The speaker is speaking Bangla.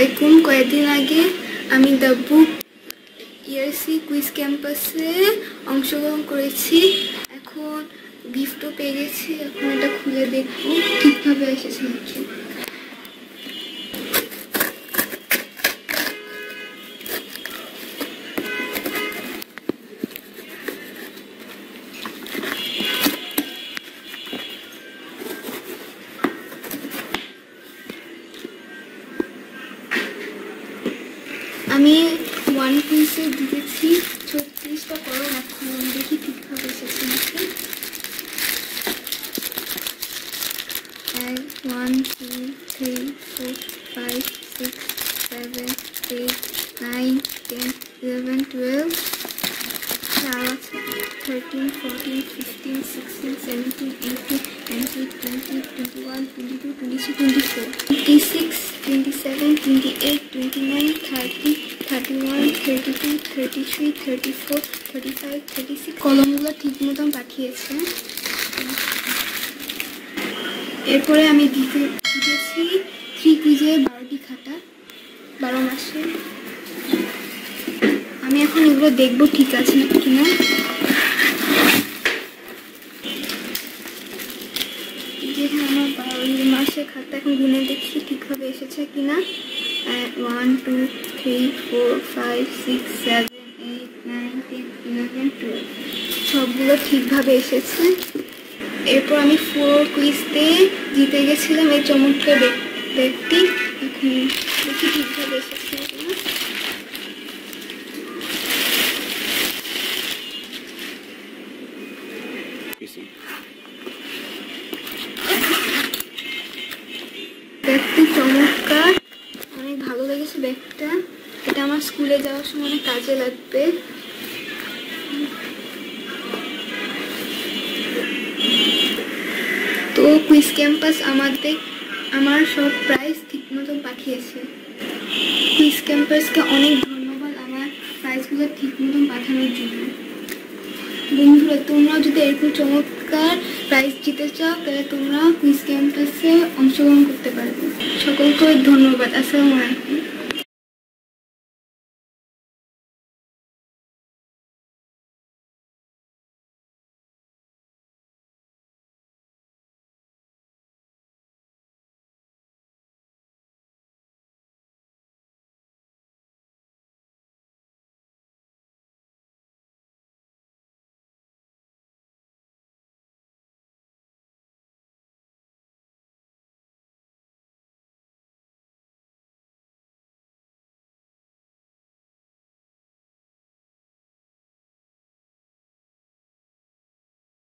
আলাইকুম। কয়েকদিন আগে আমি দ্য বুক ইয়ারসি কুইজ ক্যাম্পাসে অংশগ্রহণ করেছি। এখন গিফটও পেয়ে গেছি। এখন এটা খুলে দেখবো ঠিকভাবে এসেছে নাকি। আমি ওয়ান কুইজে দিতেছি 36টা করো। এখন দেখি ঠিকভাবে এসেছে নাকি। 1 2 3 4 5 6 7 8 9 10 11 12 13 14 15 16 17 18 19 20 21 22 23 24 26 27 28 29 30 31 32 33 34 35 36 কলমগুলো ঠিক মতন পাঠিয়েছে। এরপরে আমি দিতেছি 3 কুইজে 12টি খাতা 12 মাসে। আমি এখন এগুলো দেখবো ঠিক আছে কিনা। যেখানে আমার 12 মাসের খাতা এখন গুনে দেখছি ঠিকভাবে এসেছে কিনা। 1 2 3 4 5 6 7 8 9 10 11 12 সবগুলো ঠিকভাবে এসেছে। এরপর আমি 4 কুইজতে জিতে গেছিলাম এই চমৎকার ব্যক্তি। এখন দেখি ঠিকভাবে এসেছে কিনা। ব্যাগটি চমৎকার, অনেক ভালো লেগেছে ব্যাগটা। এটা আমার স্কুলে যাওয়ার সময় অনেক কাজে লাগবে। তো কুইজ ক্যাম্পাস আমার সব প্রাইজ ঠিক মতো পাঠিয়েছে। কুইজ ক্যাম্পাসকে অনেক ধন্যবাদ আমার প্রাইজগুলো ঠিক মতন পাঠানোর জন্য। বন্ধুরা, তোমরা যদি এরকম চমৎকার প্রাইজ জিতে চাও তাহলে তোমরা কুইজ ক্যাম্পাসে অংশগ্রহণ করতে পারবে। সকলকে ধন্যবাদ। আসসালামু আলাইকুম।